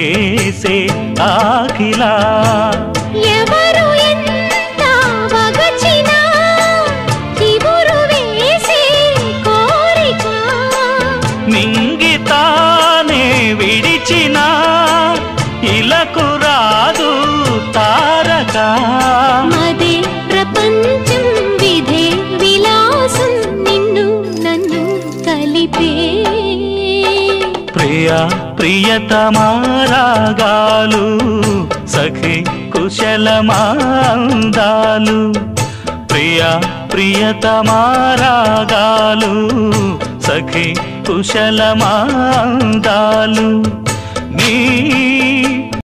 వేసే ఆకిలా ఎవరు ఎంత వగచినా చివురు వేసే కోరిక మింగితానే విడిచినా ఇలకు రాదు తారక మదే ప్రపంచం విధే విలాసం నిన్ను నన్ను కలిపే ప్రియా ప్రియతమారాగాలు సఖి కుశలమాందాలు ప్రియా ప్రియతమారాగాలు సఖి కుశలమాందాలు నీ